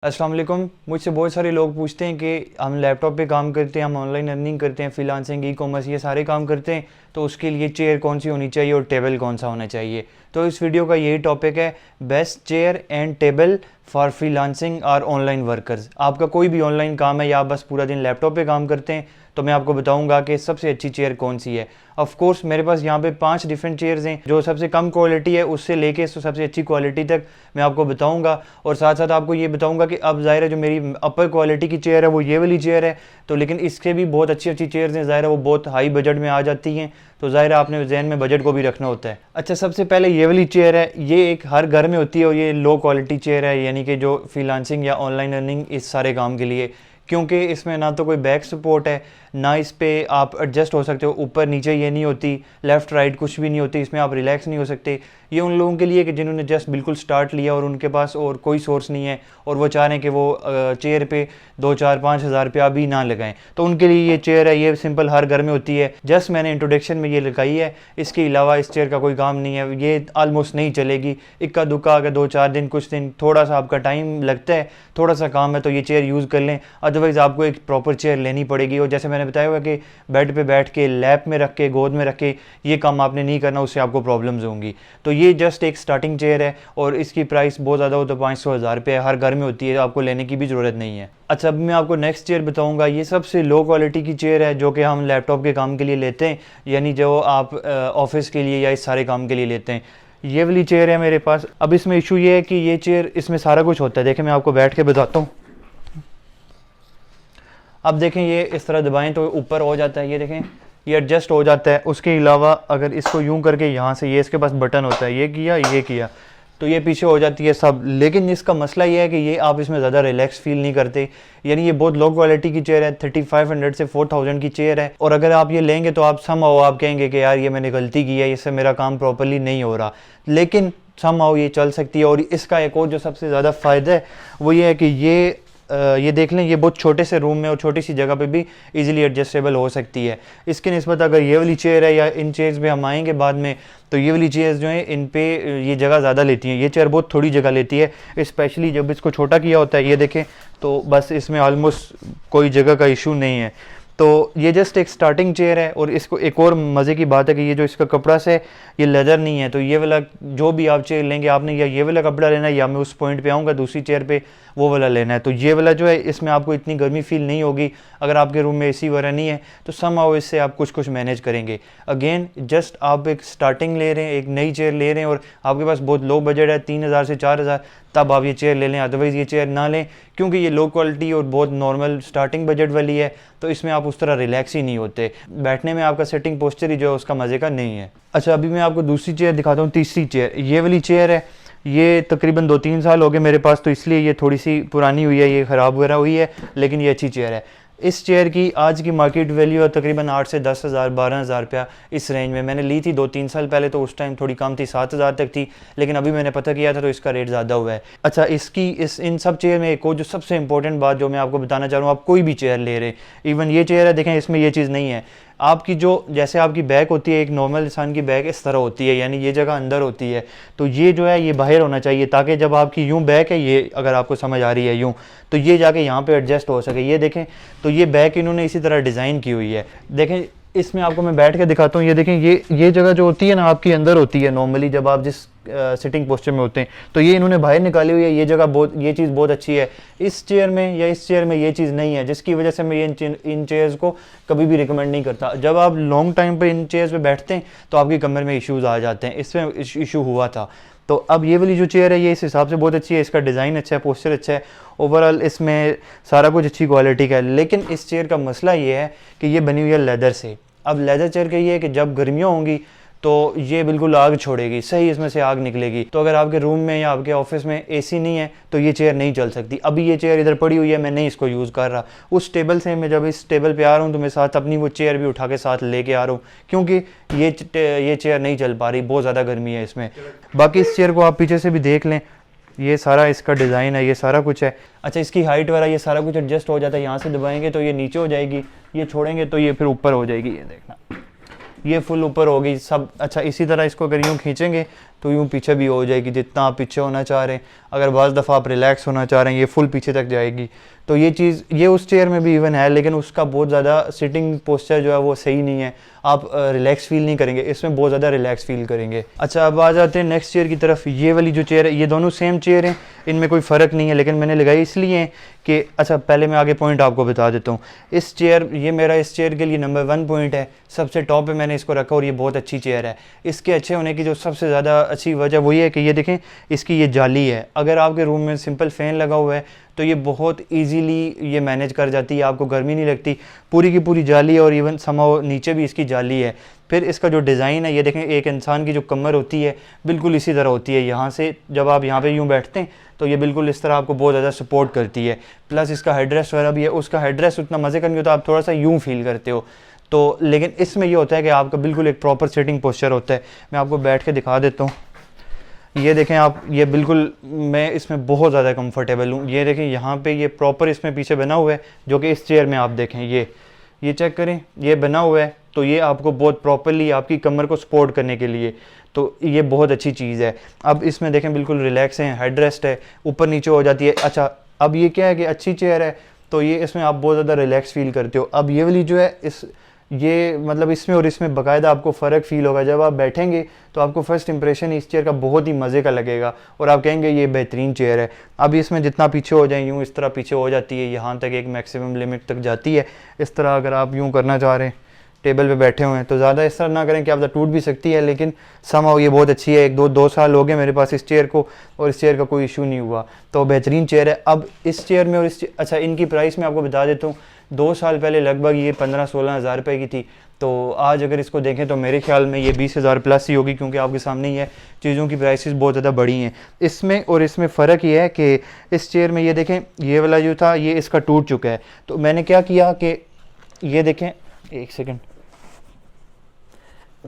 अस्सलाम वालेकुम। मुझसे बहुत सारे लोग पूछते हैं कि हम लैपटॉप पे काम करते हैं, हम ऑनलाइन अर्निंग करते हैं, फ्रीलांसिंग, ई कॉमर्स, ये सारे काम करते हैं, तो उसके लिए चेयर कौन सी होनी चाहिए और टेबल कौन सा होना चाहिए। तो इस वीडियो का यही टॉपिक है, best chair and table for freelancing और ऑनलाइन वर्कर्स। आपका कोई भी ऑनलाइन काम है या आप बस पूरा दिन लैपटॉप पे काम करते हैं, तो मैं आपको बताऊंगा कि सबसे अच्छी चेयर कौन सी है। ऑफ कोर्स मेरे पास यहाँ पे 5 डिफरेंट चेयर्स हैं, जो सबसे कम क्वालिटी है उससे लेके सबसे अच्छी क्वालिटी तक मैं आपको बताऊंगा, और साथ साथ आपको ये बताऊंगा कि अब ज़ाहिर है जो मेरी अपर क्वालिटी की चेयर है वो ये वाली चेयर है, तो लेकिन इसके भी बहुत अच्छी अच्छी चेयर्स हैं, ज़ाहिर है वो बहुत हाई बजट में आ जाती हैं, तो ज़ाहिर है आपने जहन में बजट को भी रखना होता है। अच्छा, सबसे पहले ये वाली चेयर है, ये एक हर घर में होती है और ये लो क्वालिटी चेयर है, यानी कि जो फ्रीलांसिंग या ऑनलाइन अर्निंग इस सारे काम के लिए, क्योंकि इसमें ना तो कोई बैक सपोर्ट है, ना इस पे आप एडजस्ट हो सकते हो, ऊपर नीचे ये नहीं होती, लेफ़्ट राइट कुछ भी नहीं होती, इसमें आप रिलैक्स नहीं हो सकते। ये उन लोगों के लिए कि जिन्होंने जस्ट बिल्कुल स्टार्ट लिया और उनके पास और कोई सोर्स नहीं है और वो चाह रहे हैं कि वो चेयर पे 2-4-5 हज़ार रुपया भी ना लगाएं, तो उनके लिए ये चेयर है, ये सिंपल हर घर में होती है। जस्ट मैंने इंट्रोडक्शन में ये लगाई है, इसके अलावा इस चेयर का कोई काम नहीं है, ये आलमोस्ट नहीं चलेगी। इक्का दुक्का अगर 2-4 दिन, कुछ दिन थोड़ा सा आपका टाइम लगता है, थोड़ा सा काम है, तो ये चेयर यूज़ कर लें, अदरवाइज़ आपको एक प्रॉपर चेयर लेनी पड़ेगी। और जैसे मैंने बताया हुआ कि बेड पे बैठ के, लैप में रख के, गोद में रख के ये काम आपने नहीं करना, उससे आपको प्रॉब्लम्स होंगी। तो ये जस्ट एक स्टार्टिंग चेयर है और इसकी प्राइस बहुत ज़्यादा हो तो 500-1000 रुपये हर घर में होती है, आपको लेने की भी ज़रूरत नहीं है। अच्छा, अब मैं आपको नेक्स्ट चेयर बताऊंगा। ये सबसे लो क्वालिटी की चेयर है जो कि हम लैपटॉप के काम के लिए लेते हैं, यानी जो आप ऑफिस के लिए या इस सारे काम के लिए लेते हैं। ये वाली चेयर है मेरे पास। अब इसमें इशू ये है कि ये चेयर, इसमें सारा कुछ होता है। देखें, मैं आपको बैठ के बताता हूँ। अब देखें, ये इस तरह दबाएं तो ऊपर हो जाता है, ये देखें ये एडजस्ट हो जाता है। उसके अलावा अगर इसको यूं करके यहाँ से, ये इसके पास बटन होता है, ये किया तो ये पीछे हो जाती है सब। लेकिन इसका मसला ये है कि ये आप इसमें ज़्यादा रिलैक्स फील नहीं करते, यानी ये बहुत लो क्वालिटी की चेयर है, 3500 से 4000 की चेयर है। और अगर आप ये लेंगे तो आप समहाउ आप कहेंगे कि यार ये मैंने गलती की है, इससे मेरा काम प्रॉपरली नहीं हो रहा, लेकिन समहाउ ये चल सकती है। और इसका एक और जो सबसे ज़्यादा फ़ायदा है वो ये है कि ये देख लें, ये बहुत छोटे से रूम में और छोटी सी जगह पे भी इजीली एडजस्टेबल हो सकती है। इसके निस्बत अगर ये वाली चेयर है, या इन चेयर्स पे हम आएंगे बाद में, तो ये वाली चेयर्स जो हैं इन पे ये जगह ज़्यादा लेती हैं, ये चेयर बहुत थोड़ी जगह लेती है, स्पेशली जब इसको छोटा किया होता है। ये देखें तो बस इसमें ऑलमोस्ट कोई जगह का इशू नहीं है। तो ये जस्ट एक स्टार्टिंग चेयर है। और इसको एक और मज़े की बात है कि ये जो इसका कपड़ा से ये लेदर नहीं है, तो ये वाला जो भी आप चेयर लेंगे आपने या ये वाला कपड़ा लेना है, या मैं उस पॉइंट पे आऊँगा दूसरी चेयर पे वो वाला लेना है। तो ये वाला जो है, इसमें आपको इतनी गर्मी फील नहीं होगी। अगर आपके रूम में एसी वगैरह नहीं है तो समहाउ इससे आप कुछ मैनेज करेंगे। अगेन जस्ट आप एक स्टार्टिंग ले रहे हैं, एक नई चेयर ले रहे हैं और आपके पास बहुत लो बजट है, 3000 से 4000, तब आप ये चेयर ले लें, अदरवाइज़ ये चेयर ना लें, क्योंकि ये लो क्वालिटी और बहुत नॉर्मल स्टार्टिंग बजट वाली है, तो इसमें आप उस तरह रिलैक्स ही नहीं होते, बैठने में आपका सेटिंग पोस्चर ही जो है उसका मज़े का नहीं है। अच्छा, अभी मैं आपको दूसरी चेयर दिखाता हूँ, तीसरी चेयर। ये वाली चेयर है, ये तकरीबन 2-3 साल हो गए मेरे पास, तो इसलिए ये थोड़ी सी पुरानी हुई है, ये ख़राब वगैरह हुई है, लेकिन ये अच्छी चेयर है। इस चेयर की आज की मार्केट वैल्यू है तकरीबन 8 से 10,000, 12,000 रुपया, इस रेंज में। मैंने ली थी 2-3 साल पहले, तो उस टाइम थोड़ी कम थी, 7,000 तक थी, लेकिन अभी मैंने पता किया था तो इसका रेट ज़्यादा हुआ है। अच्छा, इन सब चेयर में एक और जो सबसे इंपॉर्टेंट बात जो मैं आपको बताना चाह रहा हूँ, आप कोई भी चेयर ले रहे, इवन ये चेयर है, देखें इसमें ये चीज़ नहीं है। आपकी जो, जैसे आपकी बैक होती है, एक नॉर्मल इंसान की बैक इस तरह होती है, यानी ये जगह अंदर होती है, तो ये जो है ये बाहर होना चाहिए, ताकि जब आपकी यूं बैक है, ये अगर आपको समझ आ रही है यूं, तो ये जाके यहाँ पे एडजस्ट हो सके। ये देखें, तो ये बैक इन्होंने इसी तरह डिज़ाइन की हुई है। देखें, इसमें आपको मैं बैठ के दिखाता हूँ। ये देखें, ये जगह जो होती है ना आपकी अंदर होती है नॉर्मली, जब आप जिस सिटिंग पोस्चर में होते हैं, तो ये इन्होंने बाहर निकाली हुई है। ये जगह बहुत, ये चीज़ बहुत अच्छी है। इस चेयर में या इस चेयर में ये चीज़ नहीं है, जिसकी वजह से मैं इन चेयर्स को कभी भी रिकमेंड नहीं करता। जब आप लॉन्ग टाइम पर इन चेयर्स पर बैठते हैं तो आपकी कमर में इश्यूज़ आ जाते हैं, इसमें इशू हुआ था। तो अब ये वाली जो चेयर है ये इस हिसाब से बहुत अच्छी है, इसका डिज़ाइन अच्छा है, पोस्चर अच्छा है, ओवरऑल इसमें सारा कुछ अच्छी क्वालिटी का है। लेकिन इस चेयर का मसला ये है कि ये बनी हुई है लेदर से। अब लेदर चेयर का ये है कि जब गर्मियाँ होंगी तो ये बिल्कुल आग छोड़ेगी, सही इसमें से आग निकलेगी। तो अगर आपके रूम में या आपके ऑफिस में एसी नहीं है तो ये चेयर नहीं चल सकती। अभी ये चेयर इधर पड़ी हुई है, मैं नहीं इसको यूज़ कर रहा। उस टेबल से मैं जब इस टेबल पे आ रहा हूँ तो मैं साथ अपनी वो चेयर भी उठा के साथ लेके आ रहा हूँ, क्योंकि ये चेयर नहीं चल पा रही, बहुत ज़्यादा गर्मी है इसमें। बाकी इस चेयर को आप पीछे से भी देख लें, ये सारा इसका डिज़ाइन है, ये सारा कुछ है। अच्छा, इसकी हाइट वगैरह ये सारा कुछ एडजस्ट हो जाता है। यहाँ से दबाएंगे तो ये नीचे हो जाएगी, ये छोड़ेंगे तो ये फिर ऊपर हो जाएगी, ये देखना, ये फुल ऊपर होगी सब। अच्छा, इसी तरह इसको अगर यूँ खींचेंगे तो यूँ पीछे भी हो जाएगी जितना आप पीछे होना चाह रहे हैं। अगर बाज़ दफ़ा आप रिलैक्स होना चाह रहे हैं ये फुल पीछे तक जाएगी। तो ये चीज़ ये उस चेयर में भी इवन है, लेकिन उसका बहुत ज़्यादा सिटिंग पोस्चर जो है वो सही नहीं है, आप रिलैक्स फील नहीं करेंगे, इसमें बहुत ज़्यादा रिलैक्स फील करेंगे। अच्छा, अब आ जाते हैं नेक्स्ट चेयर की तरफ। ये वाली जो चेयर है, ये दोनों सेम चेयर हैं, इनमें कोई फ़र्क नहीं है, लेकिन मैंने लगाई इसलिए कि अच्छा पहले मैं आगे पॉइंट आपको बता देता हूँ। इस चेयर, ये मेरा इस चेयर के लिए नंबर 1 पॉइंट है, सबसे टॉप पे मैंने इसको रखा और ये बहुत अच्छी चेयर है। इसके अच्छे होने की जो सबसे ज़्यादा अच्छी वजह वही है कि ये देखें इसकी ये जाली है। अगर आपके रूम में सिंपल फ़ैन लगा हुआ है तो ये बहुत इजीली ये मैनेज कर जाती है, आपको गर्मी नहीं लगती। पूरी की पूरी जाली है और इवन समाओ नीचे भी इसकी जाली है। फिर इसका जो डिज़ाइन है, ये देखें एक इंसान की जो कमर होती है बिल्कुल इसी तरह होती है। यहाँ से जब आप यहाँ पे यूँ बैठते हैं तो ये बिल्कुल इस तरह आपको बहुत ज़्यादा सपोर्ट करती है। प्लस इसका हेडरेस्ट वगैरह भी है, उसका हेडरेस्ट उतना मज़े का नहीं होता, आप थोड़ा सा यूँ फील करते हो। तो लेकिन इसमें ये होता है कि आपका बिल्कुल एक प्रॉपर सिटिंग पोस्चर होता है। मैं आपको बैठ के दिखा देता हूँ। ये देखें आप, ये बिल्कुल मैं इसमें बहुत ज़्यादा कंफर्टेबल हूँ। ये देखें यहाँ पे ये प्रॉपर इसमें पीछे बना हुआ है, जो कि इस चेयर में आप देखें ये चेक करें, ये बना हुआ है। तो ये आपको बहुत प्रॉपरली आपकी कमर को सपोर्ट करने के लिए, तो ये बहुत अच्छी चीज़ है। अब इसमें देखें बिल्कुल रिलैक्स है, हेड रेस्ट है, ऊपर नीचे हो जाती है। अच्छा, अब ये क्या है कि अच्छी चेयर है तो ये इसमें आप बहुत ज़्यादा रिलैक्स फील करते हो। अब ये वाली जो है ये मतलब इसमें और इसमें बाकायदा आपको फ़र्क फ़ील होगा। जब आप बैठेंगे तो आपको फ़र्स्ट इंप्रेशन इस चेयर का बहुत ही मज़े का लगेगा और आप कहेंगे ये बेहतरीन चेयर है। अब इसमें जितना पीछे हो जाए यूँ इस तरह पीछे हो जाती है, यहाँ तक एक मैक्सिमम लिमिट तक जाती है। इस तरह अगर आप यूँ करना चाह रहे हैं, टेबल पे बैठे हुए हैं, तो ज़्यादा इस तरह ना करें कि आप टूट भी सकती है, लेकिन समहाउ ये बहुत अच्छी है। 1-2 साल हो गए मेरे पास इस चेयर को और इस चेयर का कोई इशू नहीं हुआ, तो बेहतरीन चेयर है। अब इस चेयर में और अच्छा इनकी प्राइस मैं आपको बता देता हूँ। 2 साल पहले लगभग ये 15-16 हज़ार रुपये की थी, तो आज अगर इसको देखें तो मेरे ख्याल में ये 20 हज़ार प्लस ही होगी, क्योंकि आपके सामने ही है चीज़ों की प्राइसेस बहुत ज़्यादा बढ़ी हैं। इसमें और इसमें फ़र्क ये है कि इस चेयर में ये देखें ये वाला जो था ये इसका टूट चुका है। तो मैंने क्या किया कि ये देखें, एक सेकेंड,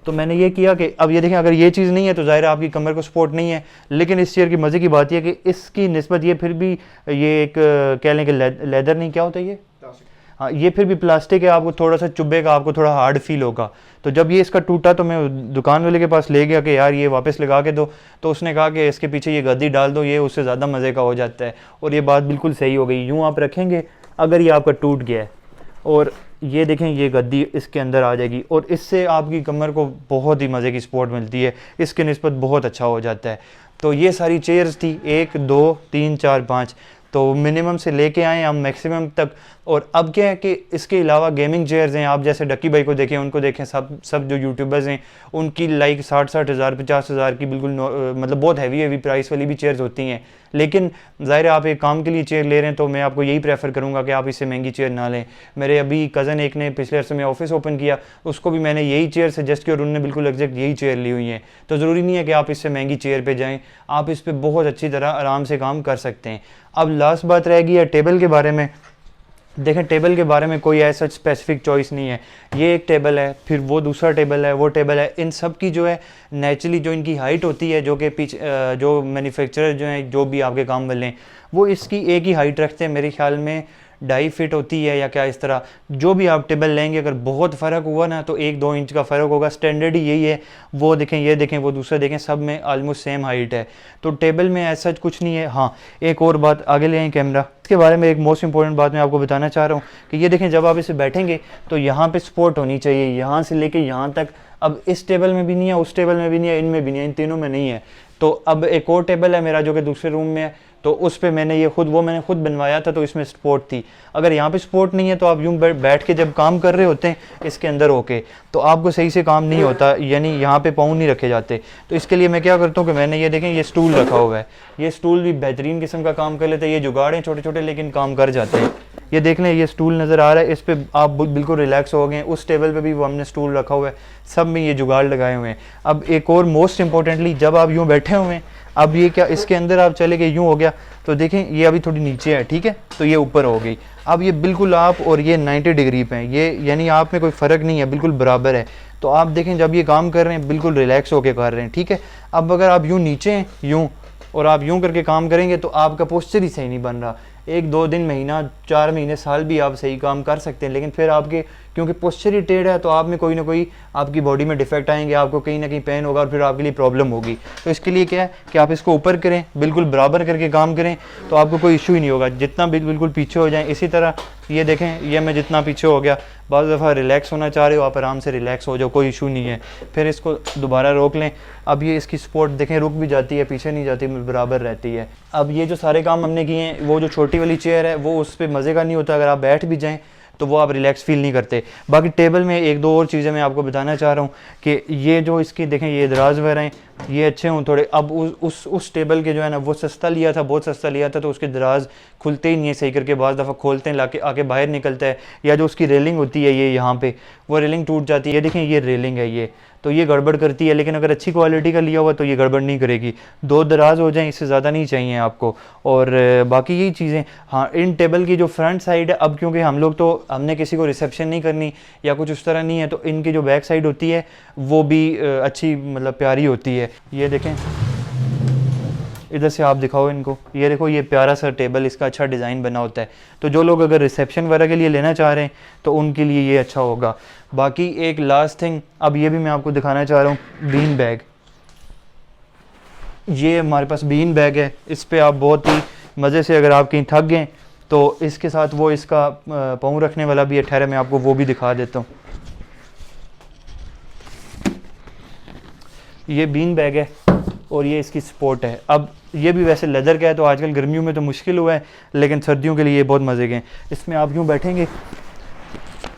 तो मैंने ये किया कि अब ये देखें अगर ये चीज़ नहीं है तो ज़ाहिर है आपकी कमर को सपोर्ट नहीं है। लेकिन इस चेयर की मज़े की बात यह है कि इसकी निस्बत ये फिर भी ये एक कह लें कि लेदर नहीं, क्या होता है ये, हाँ ये फिर भी प्लास्टिक है, आपको थोड़ा सा चुभेगा, आपको थोड़ा हार्ड फील होगा। तो जब ये इसका टूटा तो मैं दुकान वाले के पास ले गया कि यार ये वापस लगा के दो, तो उसने कहा कि इसके पीछे ये गद्दी डाल दो, ये उससे ज़्यादा मज़े का हो जाता है। और ये बात बिल्कुल सही हो गई। यूँ आप रखेंगे, अगर ये आपका टूट गया है और ये देखें ये गद्दी इसके अंदर आ जाएगी और इससे आपकी कमर को बहुत ही मज़े की सपोर्ट मिलती है, इसके निस्बत बहुत अच्छा हो जाता है। तो ये सारी चेयर्स थी 1 2 3 4 5, तो मिनिमम से लेके आए हम मैक्सिमम तक। और अब क्या है कि इसके अलावा गेमिंग चेयर्स हैं, आप जैसे डक्की भाई को देखें, उनको देखें, सब जो यूट्यूबर्स हैं उनकी लाइक 60-60 हज़ार 50 हज़ार की बिल्कुल मतलब बहुत हैवी प्राइस वाली भी चेयर्स होती हैं। लेकिन ज़ाहिर है आप एक काम के लिए चेयर ले रहे हैं तो मैं आपको यही प्रेफर करूंगा कि आप इससे महंगी चेयर ना लें। मेरे अभी कज़न एक ने पिछले अर्से में ऑफिस ओपन किया, उसको भी मैंने यही चेयर सजेस्ट की और उन्होंने बिल्कुल एग्जैक्ट यही चेयर ली हुई है। तो ज़रूरी नहीं है कि आप इससे महंगी चेयर पे जाएं, आप इस पर बहुत अच्छी तरह आराम से काम कर सकते हैं। अब लास्ट बात रहेगी है टेबल के बारे में। देखें टेबल के बारे में कोई ऐसा स्पेसिफिक चॉइस नहीं है, ये एक टेबल है, फिर वो दूसरा टेबल है, वो टेबल है। इन सब की जो है नेचुरली जो इनकी हाइट होती है, जो कि पीछे जो मैन्युफैक्चरर जो हैं जो भी आपके काम वाले हैं वो इसकी एक ही हाइट रखते हैं, मेरे ख्याल में 2.5 फीट होती है या क्या इस तरह। जो भी आप टेबल लेंगे अगर बहुत फ़र्क हुआ ना तो 1-2 इंच का फ़र्क होगा, स्टैंडर्ड ही यही है। वो देखें, ये देखें, वो दूसरा देखें, सब में आलमोस्ट सेम हाइट है। तो टेबल में ऐसा कुछ नहीं है। हाँ एक और बात, आगे ले आए कैमरा, इसके बारे में एक मोस्ट इंपॉर्टेंट बात मैं आपको बताना चाह रहा हूँ कि ये देखें जब आप इसे बैठेंगे तो यहाँ पर सपोर्ट होनी चाहिए, यहाँ से लेके यहाँ तक। अब इस टेबल में भी नहीं है, उस टेबल में भी नहीं है, इनमें भी नहीं है, इन तीनों में नहीं है। तो अब एक और टेबल है मेरा जो कि दूसरे रूम में है, तो उस पे मैंने ये मैंने खुद बनवाया था, तो इसमें सपोर्ट थी। अगर यहाँ पे सपोर्ट नहीं है तो आप यूँ बैठ के जब काम कर रहे होते हैं इसके अंदर होके, तो आपको सही से काम नहीं होता, यानी यहाँ पे पाँव नहीं रखे जाते। तो इसके लिए मैं क्या करता हूँ कि मैंने ये देखें ये स्टूल रखा हुआ है, ये स्टूल भी बेहतरीन किस्म का काम कर लेते हैं। ये जुगाड़ हैं छोटे छोटे लेकिन काम कर जाते हैं। ये देख लें, ये स्टूल नज़र आ रहा है, इस पर आप बिल्कुल रिलैक्स हो गए। उस टेबल पे भी वो हमने स्टूल रखा हुआ है, सब में ये जुगाड़ लगाए हुए हैं। अब एक और मोस्ट इंपॉर्टेंटली, जब आप यूँ बैठे हुए हैं, अब ये क्या इसके अंदर आप चले गए, यूँ हो गया, तो देखें ये अभी थोड़ी नीचे है, ठीक है, तो ये ऊपर हो गई। अब ये बिल्कुल आप और ये 90 डिग्री पे हैं, ये यानी आप में कोई फ़र्क नहीं है, बिल्कुल बराबर है। तो आप देखें जब ये काम कर रहे हैं बिल्कुल रिलैक्स होकर कर रहे हैं, ठीक है। अब अगर आप यूँ नीचे हैं यूँ और आप यूँ करके काम करेंगे तो आपका पोस्चर ही सही नहीं बन रहा। 1 2 दिन, महीना, 4 महीने, साल भी आप सही काम कर सकते हैं, लेकिन फिर आपके क्योंकि पोस्चर ही टेढ़ है तो आप में कोई ना कोई आपकी बॉडी में डिफेक्ट आएंगे, आपको कहीं ना कहीं पेन होगा और फिर आपके लिए प्रॉब्लम होगी। तो इसके लिए क्या है कि आप इसको ऊपर करें, बिल्कुल बराबर करके काम करें, तो आपको कोई इशू ही नहीं होगा। जितना बिल्कुल पीछे हो जाए, इसी तरह ये देखें, ये मैं जितना पीछे हो गया, बाद दफ़ा रिलैक्स होना चाह रहे हो आप आराम से रिलैक्स हो जाओ, कोई इशू नहीं है। फिर इसको दोबारा रोक लें। अब ये इसकी सपोर्ट देखें, रुक भी जाती है, पीछे नहीं जाती, बराबर रहती है। अब ये जो सारे काम हमने किए हैं, वो जो छोटी वाली चेयर है वो उस पर मज़े का नहीं होता, अगर आप बैठ भी जाएँ तो वो आप रिलैक्स फील नहीं करते। बाकी टेबल में 1 2 और चीज़ें मैं आपको बताना चाह रहा हूँ कि ये जो इसकी देखें, ये दराज वगैरह हैं, ये अच्छे हों थोड़े। अब उस टेबल के जो है ना, वो सस्ता लिया था, बहुत सस्ता लिया था, तो उसके दराज खुलते ही नहीं है सही करके, बाज़ दफ़ा खोलते हैं लाके आके बाहर निकलता है, या जो उसकी रेलिंग होती है ये यहाँ पे, वो रेलिंग टूट जाती है। ये देखें, ये रेलिंग है ये, तो ये गड़बड़ करती है। लेकिन अगर अच्छी क्वालिटी का लिया हुआ तो ये गड़बड़ नहीं करेगी। 2 दराज हो जाएं, इससे ज़्यादा नहीं चाहिए आपको। और बाकी यही चीज़ें। हाँ, इन टेबल की जो फ्रंट साइड है, अब क्योंकि हम लोग तो हमने किसी को रिसेप्शन नहीं करनी या कुछ उस तरह नहीं है, तो इनकी जो बैक साइड होती है वो भी अच्छी मतलब प्यारी होती है। ये देखें, इधर से आप दिखाओ इनको, ये देखो, ये प्यारा सा टेबल, इसका अच्छा डिज़ाइन बना होता है। तो जो लोग अगर रिसेप्शन वगैरह के लिए लेना चाह रहे हैं तो उनके लिए ये अच्छा होगा। बाकी एक लास्ट थिंग, अब ये भी मैं आपको दिखाना चाह रहा हूँ, बीन बैग। ये हमारे पास बीन बैग है, इस पर आप बहुत ही मज़े से, अगर आप कहीं थक गए तो इसके साथ वो इसका पाँव रखने वाला भी है। ठहरे मैं आपको वो भी दिखा देता हूँ। ये बीन बैग है और ये इसकी सपोर्ट है। अब ये भी वैसे लेदर का है, तो आजकल गर्मियों में तो मुश्किल हुआ है, लेकिन सर्दियों के लिए ये बहुत मज़े के हैं। इसमें आप यूँ बैठेंगे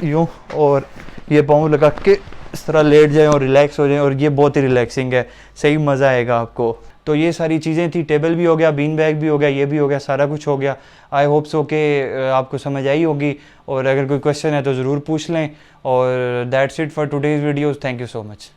यूँ, और ये पाँव लगा के इस तरह लेट जाएं और रिलैक्स हो जाएं, और ये बहुत ही रिलैक्सिंग है, सही मज़ा आएगा आपको। तो ये सारी चीज़ें थी, टेबल भी हो गया, बीन बैग भी हो गया, ये भी हो गया, सारा कुछ हो गया। आई होप सो कि आपको समझ आई होगी, और अगर कोई क्वेश्चन है तो ज़रूर पूछ लें। और that's it for today's videos. Thank you so much.